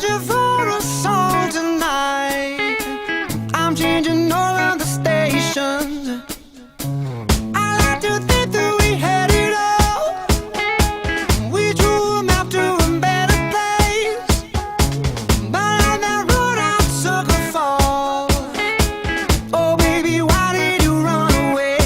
you for a song tonight. I'm changing all of the stations. I like to think that we had it all. We drew a map to a better place, but on that road I took a fall. Oh baby, why did you run away?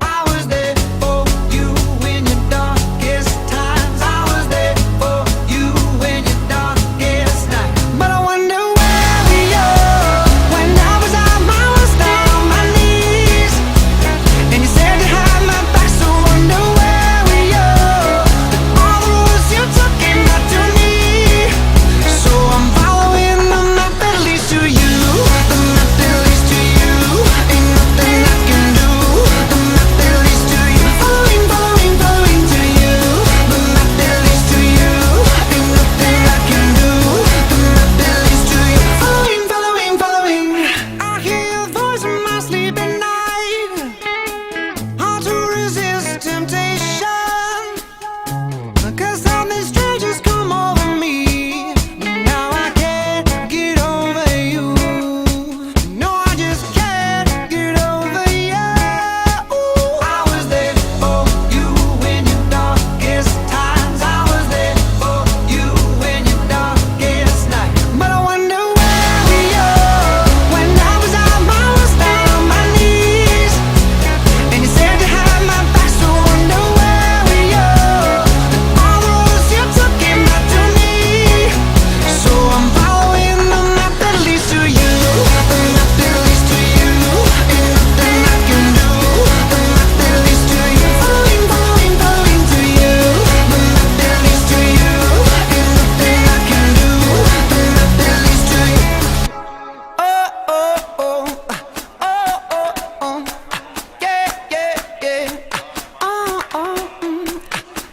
I was there for you in your darkest times. I was there for you in your darkest night. But I wonder where we are when I was down on my knees, and you said you had my back. So wonder where we are. All the roads you took came back to me. So I'm following the map that leads to you. The map that leads to you. Ain't nothing I can do. The map that leads to you. Following, following, following to you. The map that leads to you. Ain't nothing I can do. The map that leads to you. Following, following, following. I hear your voice in my sleep at night. Hard to resist temptation, 'cause something strange has come over me. Now I can't get over you. No, I just can't get over you. I was there for you in your darkest times. I was there for you in your darkest night. But I wonder where we are when I was down on my knees, and you said you had my back. So wonder where we are. All the roads you took came back to me. So I'm following the map that leads to you. The map that leads to you. Ain't nothing I can do. The map that leads to you. Following, following, following to you. The map that leads to you. Ain't nothing I can do. The map that leads to you. Oh, oh, oh. Oh, oh, oh. Yeah, yeah, yeah. Oh, oh,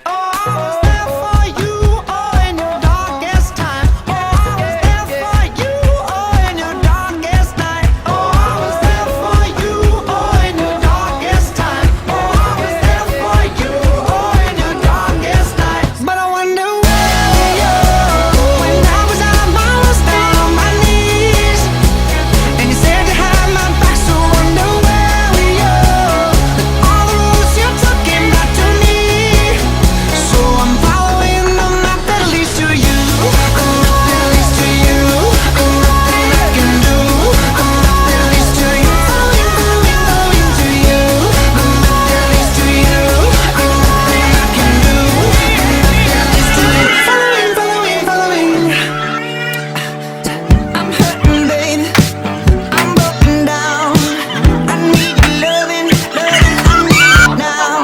oh, I was there for you, oh, in your darkest time. Oh, I was there for you, oh, in your darkest night. Oh, I was there for you, oh, in your darkest time. Oh, I was there for you, oh, in your darkest night. But I wonder where we are when I was down on my knees, and you said you had my back. So wonder where we are. All the roads you took came back to me. So I'm following the map that leads to you. The map that leads to you. Ain't nothing I can do. The map that leads to you. Following, following, following to you. The map that leads to you. Ain't nothing I can do. The map that leads to you. Following, following, following. I'm hurting, baby. I'm broken down. I need your loving, loving. I need it now.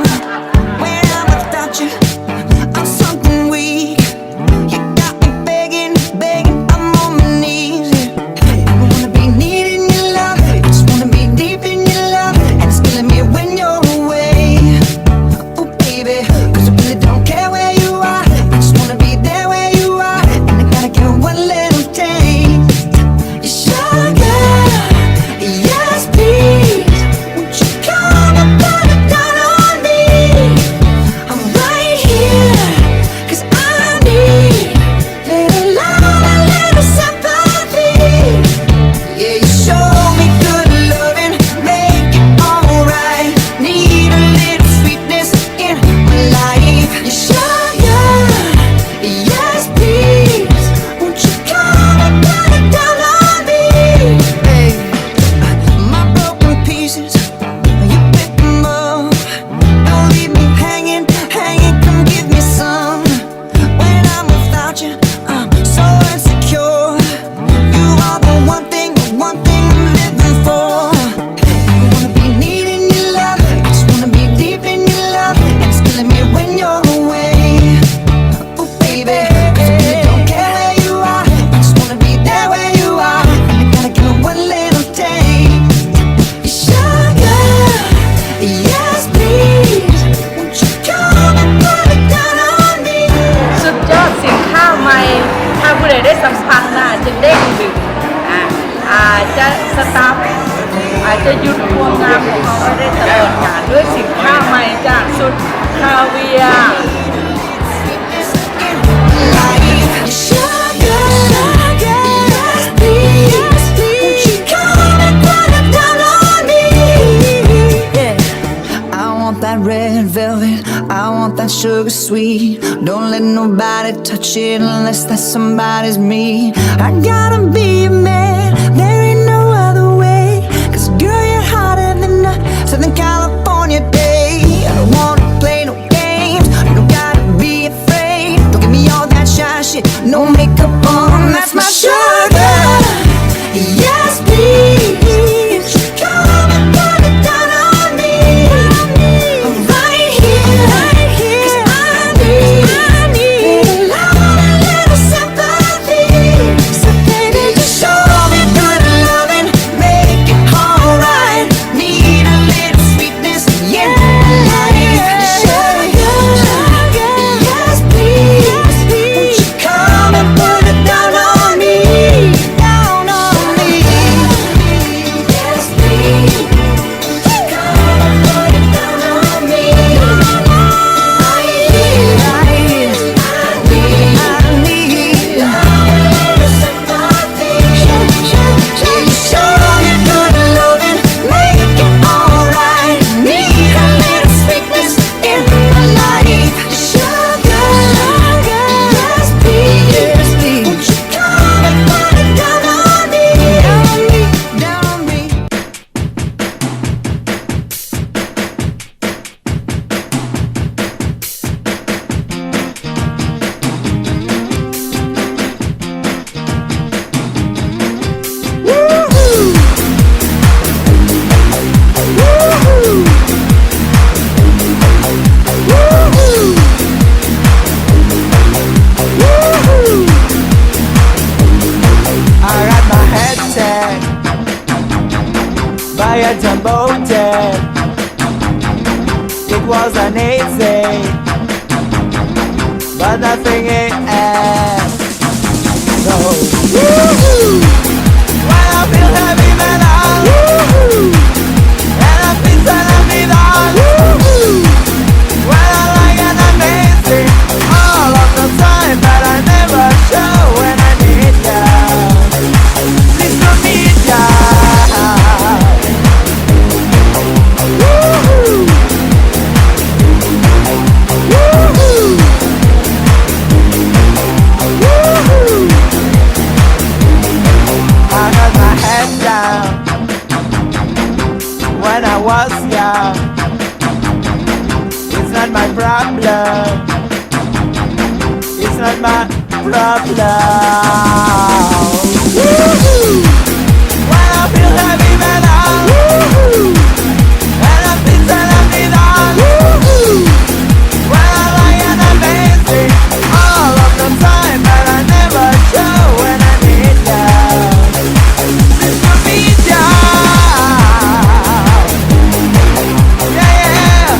When I'm without you, I'm something weak. You got me begging, begging. I'm on my knees. I wanna be needing your love. I just wanna be deep in your love, and it's killing me when you're away. Oh baby, 'cause I really don't care where you are. I just wanna be there where you are, and I gotta get one little taste. Your sugar, yes please. Won't you come and put it down on me? I'm right here, 'cause I need little love, a little sympathy. Yeah, you show me good loving, make it alright. Need a little sweetness in my life. Your sugar, yes please. Won't you come and put it down on me? Hey, my broken pieces, you pick them up. Don't leave me hanging, hanging. Come give me some. When I'm without you, I'm so insecure. You are the one thing I'm living for. I wanna be needing your love. I just wanna be deep in your love, and it's killing me when you're away. Oh baby, 'cause I really don't care where you are. I just wanna be there where you are, and I gotta give it one little taste. Your sugar, yes please. Won't you come and put it down on me? สุดยอดเสียงข้าวใหม่ถ้าผู้ใดได้สัมผัสน่าจะเด้งดึงอาจจะสตาร์ทอาจจะหยุดความงามของเขาไว้ได้ตลอดกาลด้วยสินค้าใหม่จากสุดคาเวียร์ Your sugar, sugar sweet. Don't let nobody touch it unless that somebody's me. I gotta be a man, there ain't no other way. Cause girl, you're hotter than a Southern California day. I don't wanna play no games, you don't gotta be afraid. Don't give me all that shy shit, no makeup on, that's my sugar. Yes, please, come and put it down on me. Right here, 'cause I need a lot, a little sympathy. So baby, just show me good loving, make it alright. Need a little sweetness in my life. Sugar, yes please, won't you come and put it down on me, down on me. Yes please, come and put it down on me. I got my head tagged by a jumbo jet. It was an easy, but nothing else. So, when I feel heavy metal, and I feel salamidan, when I like an amazing all of the time, but I never show when I need ya. Please don't need ya. I got my head down when I was young. It's not my problem. It's not my problem. When I feel heavy metal, and I feel salamidan, when I like an amazing all of the time, but I never show when I need ya. This could be ya. Yeah, yeah.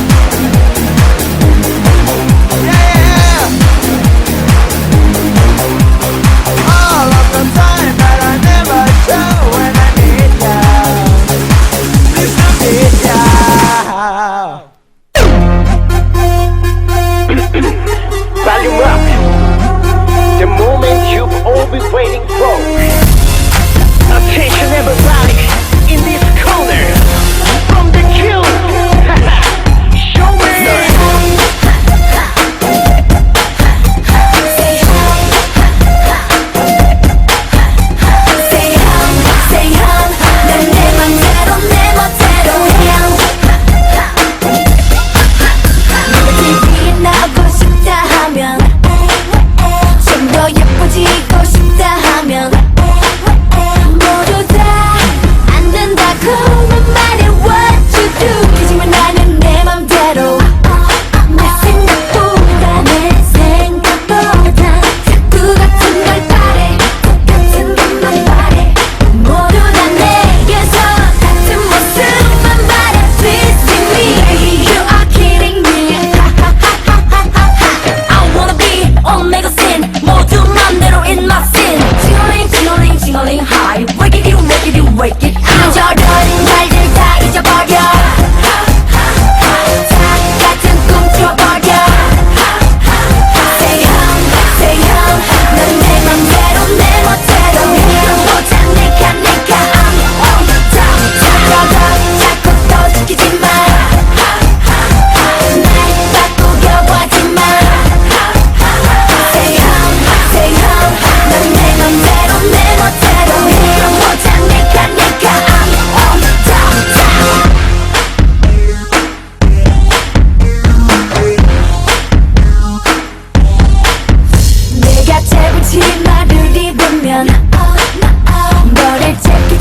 All of the time, but I never show when I need ya. This could be ya. Volume up. The moment you've all been waiting for. Attention everybody in this corner. From the queue. Show me. 나고 싶다 하면 좀 더 예뻐지고 싶다 하면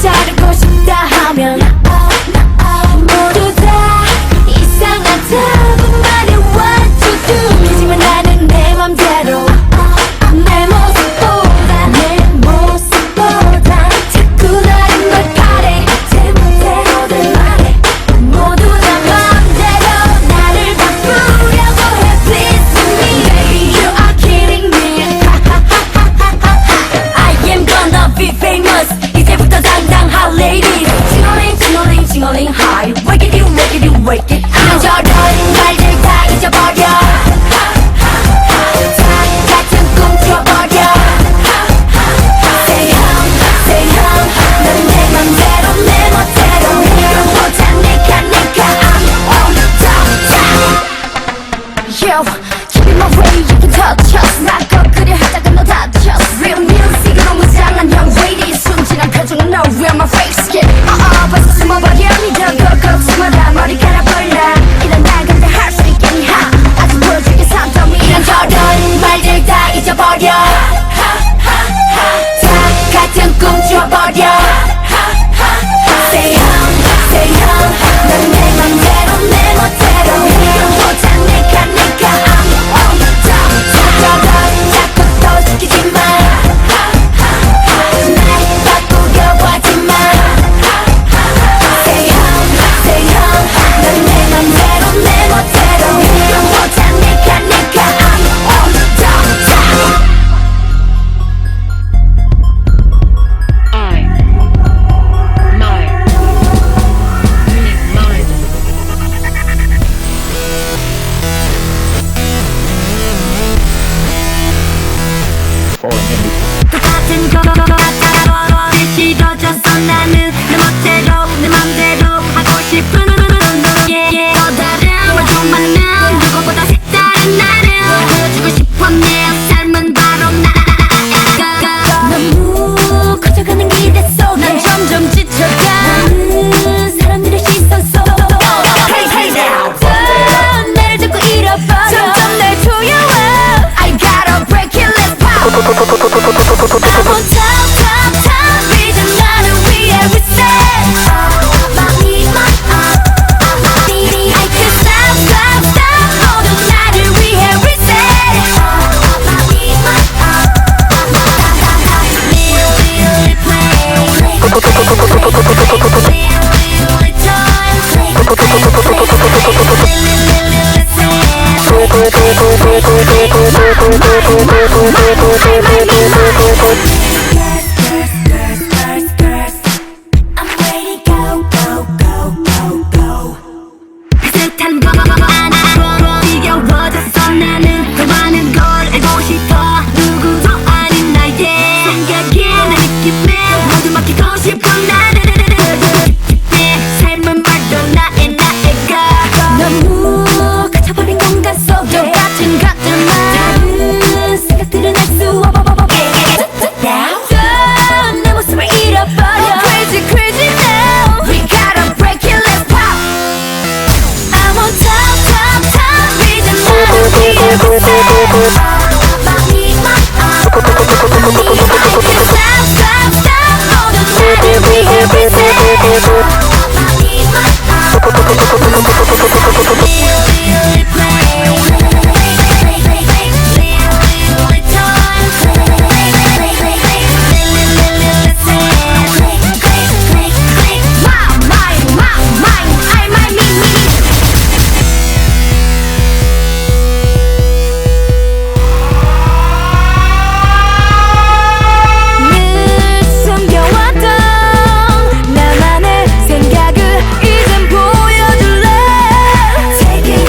자르고 싶다 하면 모두 다 이상하다고 말해 what to do. 하지만 나는 내 맘대로 내 모습보다 자꾸 다른 걸 바래. 제멋대로들 말해. 모두 다 맘대로 나를 바꾸려고 해. Please to me baby you are kidding me. I am gonna be famous. 이제부터 당당한 ladies. 칭얼링 칭얼링 칭얼링 high. Wake it you wake it you wake it. 저런 말들 다 잊어버려. 같은 꿈 꿔버려. Say hum 넌 내 맘대로 내 멋대로 보자 내가 I'm on top. Yo, keep it my way, you can touch us. 나 거꾸려 하다가 너 다쳤어. Real music으로 무장한 형 lady. 순진한 표정은 no real my face skin. 벌써 숨어버려. 믿어 꼭꼭 숨어라. 머리카락 벌라. 이런 날 근데 할 수 있겠니 하. 아직 보여줄게 산더미. 이런 저런 말들 다 잊어버려. 다 같은 꿈 지워버려. Say hum 넌 내 맘대로 내 멋대로 보자 내가 I'm on top. 저런 자꾸 또 시키지 마. 날 바꾸려고 하지 마. Say hum 넌 내 맘대로 내 멋대로 보자 내가 I'm on top. 똑같은 거 싫어졌어. 나는 내 멋대로 내 맘대로 하고 싶은 yeah. 또 다른 또 많은 누구보다 색다른 나를 보여주고 싶어. 내 삶은 바로 나가. 너무 커져가는 기대 속에 난 점점 지쳐가. 많은 사람들의 시선 속에 Hey now 나를 자꾸 잃어버려. 점점 날 두려워. I gotta break it, let's pop. I'm on top 이제 나를 위해 reset. I can't stop 모두 나를 위해 reset. I'm ready go 비슷한 거 안 하고 지겨워졌어. 나는 더 많은 걸 알고 싶어. 누구도 아닌 나의 생각에 내 느낌에 모두 맡기고 싶어. 나는 삶은 바로 나가. 너무 갇혀버린 공간 속에 같은 것들만 다른 생각들은 할 수 없어. 내 모습을 잃어버려. Crazy now. We gotta break it, let's pop. I'm on top 이제 나를 위해 reset. I can't stop 모두 나를 위해 reset. 늘 숨겨왔던 나만의 생각을 이젠 보여줄래. Take it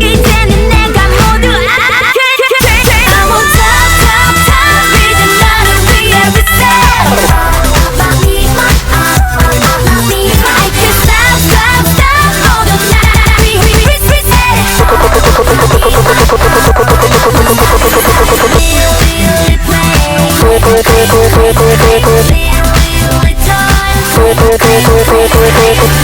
이제는 내가 모두 알게. I'm on top 이제 나를 위해 reset. I can't stop 모두 나를 위해 reset.